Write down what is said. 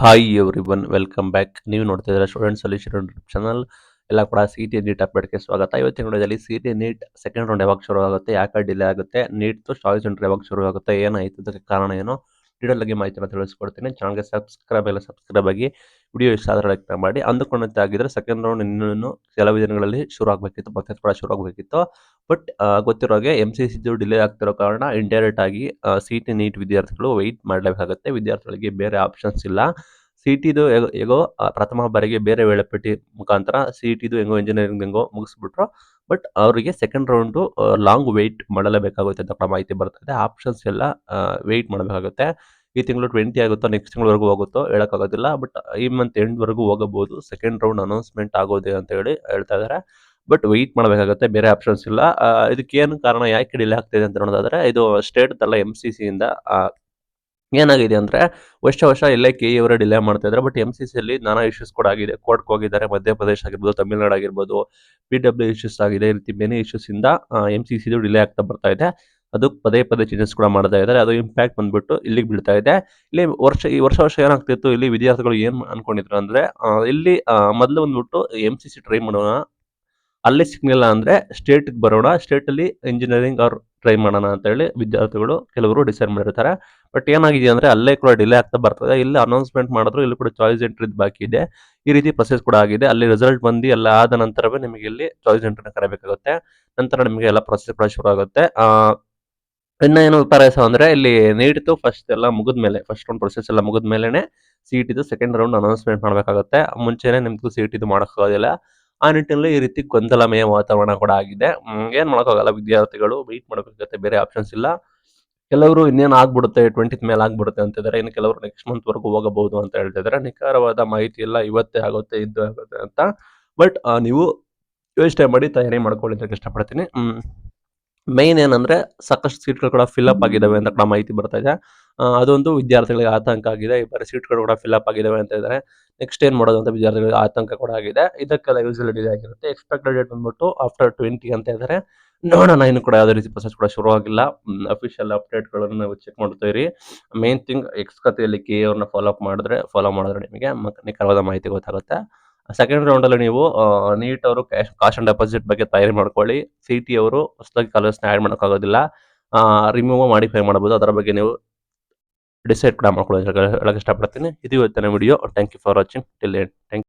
Hi everyone welcome back. ನೀವು ನೋಡ್ತಾ ಇದ್ದೀರಾ ಸ್ಟೂಡೆಂಟ್ ಸೊಲ್ಯೂಷನ್ ಯೂಟ್ಯೂಬ್ ಚಾನಲ್. ಎಲ್ಲ ಕೂಡ ಸಿ ಟಿ ನೀಟ್ ಅಪ್ಡೇಟ್ಗೆ ಸ್ವಾಗತ. ಇವತ್ತಿನ ವಿಡಿಯೋದಲ್ಲಿ C T NEET second round ಯಾವಾಗ ಶುರು ಆಗುತ್ತೆ, ಯಾಕೆ ಡಿಲೇ ಆಗುತ್ತೆ, ನೀಟ್ ಚಾಯ್ಸ್ ಸೆಂಟರ್ ಯಾವಾಗ ಶುರು ಆಗುತ್ತೆ, ಏನಾಯಿತು, ಅದಕ್ಕೆ ಕಾರಣ ಏನು, ಡೀಟೇಲ್ ಆಗಿ ಮಾಹಿತಿನ ತಿಳಿಸ್ಕೊಡ್ತೀನಿ. ಚಾನಲ್ಗೆ ಸಬ್ಸ್ಕ್ರೈಬ್ ಆಗಿ ವಿಡಿಯೋ ಇಷ್ಟ ಆದರೆ ಲೈಕ್ ಮಾಡಿ. ಅಂದುಕೊಂಡಂತೆ ಆಗಿದ್ರೆ ಸೆಕೆಂಡ್ ರೌಂಡ್ ಇನ್ನೂ ಕೆಲವು ದಿನಗಳಲ್ಲಿ ಶುರು ಆಗಬೇಕಿತ್ತು, ಮತ್ತೆ ಕೂಡ ಶುರು ಆಗಬೇಕಿತ್ತು. ಬಟ್ ಗೊತ್ತಿರೋ ಹಾಗೆ ಎಮ್ ಸಿ ಸಿದು ಡಿಲೇ ಆಗ್ತಿರೋ ಕಾರಣ ಇಂಡೈರೆಕ್ಟ್ ಆಗಿ ಸಿ ಟಿ ನೀಟ್ ವಿದ್ಯಾರ್ಥಿಗಳು ವೆಯ್ಟ್ ಮಾಡಲೇಬೇಕಾಗುತ್ತೆ. ವಿದ್ಯಾರ್ಥಿಗಳಿಗೆ ಬೇರೆ ಆಪ್ಷನ್ಸ್ ಇಲ್ಲ. ಸಿ ಟಿದು ಹೇಗೋ ಪ್ರಥಮ ಬಾರಿಗೆ ಬೇರೆ ವೇಳಾಪಟ್ಟಿ ಮುಖಾಂತರ ಸಿ ಟಿದು ಹೆಂಗೋ ಮುಗಿಸ್ಬಿಟ್ರು. ಬಟ್ ಅವರಿಗೆ ಸೆಕೆಂಡ್ ರೌಂಡು ಲಾಂಗ್ ವೆಯ್ಟ್ ಮಾಡಲೇಬೇಕಾಗುತ್ತೆ ಅಂತ ಮಾಹಿತಿ ಬರ್ತಾ ಆಪ್ಷನ್ಸ್ ಎಲ್ಲ ವೆಯ್ಟ್ ಮಾಡಬೇಕಾಗುತ್ತೆ. ಈ ತಿಂಗಳು 20 ಆಗುತ್ತೋ ನೆಕ್ಸ್ಟ್ ತಿಂಗಳವರೆಗೂ ಹೋಗುತ್ತೋ ಹೇಳೋಕ್ಕಾಗೋದಿಲ್ಲ. ಬಟ್ ಈ ಮಂತ್ ಎಂಡ್ವರೆಗೂ ಹೋಗಬಹುದು. ಸೆಕೆಂಡ್ ರೌಂಡ್ ಅನೌನ್ಸ್ಮೆಂಟ್ ಆಗೋದೆ ಅಂತ ಹೇಳಿ ಹೇಳ್ತಾ ಇದ್ದಾರೆ. ಬಟ್ ವೆಯ್ಟ್ ಮಾಡಬೇಕಾಗುತ್ತೆ, ಬೇರೆ ಆಪ್ಷನ್ಸ್ ಇಲ್ಲ. ಇದಕ್ಕೇನು ಕಾರಣ, ಯಾಕೆ ಡಿಲೇ ಆಗ್ತಿದೆ ಅಂತ ನೋಡೋದಾದ್ರೆ, ಇದು ಸ್ಟೇಟ್ದಲ್ಲ ಎಮ್ ಸಿ ಸಿಯಿಂದ ಏನಾಗಿದೆ ಅಂದರೆ ವರ್ಷ ಎಲ್ಲ ಕೆ ಇ ಅವರೇ ಡಿಲೇ ಮಾಡ್ತಾ ಇದ್ದಾರೆ. ಬಟ್ ಎಮ್ ಸಿ ಸಿಯಲ್ಲಿ ನಾನಾ ಇಶ್ಯೂಸ್ ಕೂಡ ಆಗಿದೆ. ಕೋರ್ಟ್ಗೆ ಹೋಗಿದ್ದಾರೆ, ಮಧ್ಯಪ್ರದೇಶ ಆಗಿರ್ಬೋದು, ತಮಿಳುನಾಡು ಆಗಿರ್ಬೋದು, ಪಿ ಡಬ್ಲ್ಯೂ ಇಶ್ಯೂಸ್ ಆಗಿದೆ. ಈ ರೀತಿ ಮೆನಿ ಇಶ್ಯೂಸಿಂದ ಎಮ್ ಸಿ ಸಿದು ಡಿಲೇ ಆಗ್ತಾ ಬರ್ತಾ ಇದೆ. ಅದು ಪದೇ ಚೇಂಜಸ್ ಕೂಡ ಮಾಡ್ತಾ ಇದ್ದಾರೆ. ಅದು ಇಂಪ್ಯಾಕ್ಟ್ ಬಂದ್ಬಿಟ್ಟು ಇಲ್ಲಿಗೆ ಬೀಳ್ತಾ ಇದೆ. ಇಲ್ಲಿ ಈ ವರ್ಷ ಏನಾಗ್ತಿತ್ತು, ಇಲ್ಲಿ ವಿದ್ಯಾರ್ಥಿಗಳು ಏನು ಅನ್ಕೊಂಡಿದ್ರು ಅಂದರೆ, ಇಲ್ಲಿ ಮೊದಲು ಬಂದ್ಬಿಟ್ಟು ಎಮ್ ಸಿ ಸಿ ಟ್ರೈ ಮಾಡೋಣ, ಅಲ್ಲಿ ಸಿಗ್ಲಿಲ್ಲ ಅಂದರೆ ಸ್ಟೇಟ್ಗೆ ಬರೋಣ, ಸ್ಟೇಟಲ್ಲಿ ಇಂಜಿನಿಯರಿಂಗ್ ಅವ್ರು ಟ್ರೈ ಮಾಡೋಣ ಅಂತ ಹೇಳಿ ವಿದ್ಯಾರ್ಥಿಗಳು ಕೆಲವರು ಡಿಸೈಡ್ ಮಾಡಿರ್ತಾರೆ. ಬಟ್ ಏನಾಗಿದೆ ಅಂದರೆ ಅಲ್ಲೇ ಕೂಡ ಡಿಲೇ ಆಗ್ತಾ ಬರ್ತದೆ. ಇಲ್ಲಿ ಅನೌನ್ಸ್ಮೆಂಟ್ ಮಾಡಿದ್ರು, ಇಲ್ಲಿ ಕೂಡ ಚಾಯ್ಸ್ ಎಂಟ್ರಿದ್ ಬಾಕಿ ಇದೆ. ಈ ರೀತಿ ಪ್ರೊಸೆಸ್ ಕೂಡ ಆಗಿದೆ. ಅಲ್ಲಿ ರಿಸಲ್ಟ್ ಬಂದು ಎಲ್ಲ ಆದ ನಂತರವೇ ನಿಮಗೆ ಇಲ್ಲಿ ಚಾಯ್ಸ್ ಎಂಟ್ರಿನ ಕರೆಯಬೇಕಾಗುತ್ತೆ. ನಂತರ ನಿಮಗೆ ಎಲ್ಲ ಪ್ರೊಸೆಸ್ ಕೂಡ ಶುರು ಆಗುತ್ತೆ. ಇನ್ನೇನು ವಿಪರ್ಯಾಸ ಅಂದರೆ, ಇಲ್ಲಿ ನೀಟ್ದು ಫಸ್ಟ್ ಎಲ್ಲ ಮುಗಿದ್ಮೇಲೆ, ಫಸ್ಟ್ ರೌಂಡ್ ಪ್ರೊಸೆಸ್ ಎಲ್ಲ ಮುಗಿದ್ಮೇಲೆ ಸಿ ಟಿದು ಸೆಕೆಂಡ್ ರೌಂಡ್ ಅನೌನ್ಸ್ಮೆಂಟ್ ಮಾಡಬೇಕಾಗುತ್ತೆ. ಮುಂಚೆನೇ ನಿಮ್ದು ಸಿ ಟಿದು ಮಾಡೋಕ್ಕಾಗೋದಿಲ್ಲ. ಆ ನಿಟ್ಟಿನಲ್ಲಿ ಈ ರೀತಿ ಗೊಂದಲಮಯ ವಾತಾವರಣ ಕೂಡ ಆಗಿದೆ. ಏನು ಮಾಡೋಕ್ಕಾಗಲ್ಲ, ವಿದ್ಯಾರ್ಥಿಗಳು ವೆಯ್ಟ್ ಮಾಡಬೇಕಾಗುತ್ತೆ, ಬೇರೆ ಆಪ್ಷನ್ಸ್ ಇಲ್ಲ. ಕೆಲವರು ಇನ್ನೇನು ಆಗ್ಬಿಡುತ್ತೆ, 20th ಮೇಲೆ ಆಗ್ಬಿಡುತ್ತೆ ಅಂತಿದ್ದಾರೆ. ಇನ್ನು ಕೆಲವರು ನೆಕ್ಸ್ಟ್ ಮಂತ್ವರೆಗೂ ಹೋಗಬಹುದು ಅಂತ ಹೇಳ್ತಿದ್ದಾರೆ. ನಿಖರವಾದ ಮಾಹಿತಿ ಎಲ್ಲ ಇವತ್ತೇ ಆಗುತ್ತೆ, ಇದ್ದು ಆಗುತ್ತೆ ಅಂತ. ಬಟ್ ನೀವು ಯೋಚನೆ ಮಾಡಿ ತಯಾರಿ ಮಾಡ್ಕೊಳ್ಳಿ ಅಂತ ಇಷ್ಟಪಡ್ತೀನಿ. ಮೈನ್ ಏನಂದ್ರೆ ಸಾಕಷ್ಟು ಸೀಟ್ಗಳು ಕೂಡ ಫಿಲ್ಅಪ್ ಆಗಿದ್ದಾವೆ ಅಂತ ಕೂಡ ಮಾಹಿತಿ ಬರ್ತಾ ಇದೆ. ಅದೊಂದು ವಿದ್ಯಾರ್ಥಿಗಳಿಗೆ ಆತಂಕ ಆಗಿದೆ. ಈ ಬಾರಿ ಸೀಟ್ಗಳು ಕೂಡ ಫಿಲ್ಅಪ್ ಆಗಿದ್ದಾವೆ ಅಂತ ಇದ್ದಾರೆ. ನೆಕ್ಸ್ಟ್ ಏನು ಮಾಡೋದು ಅಂತ ವಿದ್ಯಾರ್ಥಿಗಳಿಗೆ ಆತಂಕ ಕೂಡ ಆಗಿದೆ. ಇದಕ್ಕೆಲ್ಲ ಯೂಸಲಿ ಡಿಲೇ ಆಗಿರುತ್ತೆ. ಎಕ್ಸ್ಪೆಕ್ಟೆಡ್ ಡೇಟ್ ಬಂದ್ಬಿಟ್ಟು ಆಫ್ಟರ್ 20 ಅಂತ ಇದ್ದಾರೆ. ನೋಡೋಣ, ಇನ್ನು ಕೂಡ ಯಾವುದೇ ರೀತಿ ಪ್ರೊಸೆಸ್ ಕೂಡ ಶುರು ಆಗಿಲ್ಲ. ಅಫಿಷಿಯಲ್ ಅಪ್ಡೇಟ್ಗಳನ್ನು ನಾವು ಚೆಕ್ ಮಾಡ್ತಾ ಇರಿ. ಮೇನ್ ಥಿಂಗ್ ಕಥೆಯಲ್ಲಿ ಕೆ ಅವ್ರನ್ನ ಫಾಲೋ ಮಾಡಿದ್ರೆ ನಿಮಗೆ ನಿಖರವಾದ ಮಾಹಿತಿ ಗೊತ್ತಾಗುತ್ತೆ. ಸೆಕೆಂಡ್ ರೌಂಡಲ್ಲಿ ನೀವು ನೀಟ್ ಅವರು ಕಾಸ್ಟ್ ಅಂಡ್ ಡೆಪಾಸಿಟ್ ಬಗ್ಗೆ ತಯಾರಿ ಮಾಡ್ಕೊಳ್ಳಿ. ಸಿ ಟಿ ಅವರು ಹೊಸದಾಗಿ ಕಾಲೇಜ್ನ ಆ್ಯಡ್ ಮಾಡೋಕ್ಕಾಗೋದಿಲ್ಲ, ರಿಮೂವ್ ಮಾಡಿಫೈ ಮಾಡ್ಬೋದು. ಅದರ ಬಗ್ಗೆ ನೀವು ಡಿಸೈಡ್ ಕೂಡ ಮಾಡ್ಕೊಳ್ಳಿ ಹೇಳಕ್ಕೆ ಇಷ್ಟಪಡ್ತೀನಿ. ಇದು ಇವತ್ತಿನ video. Thank you for watching till end. Thank you.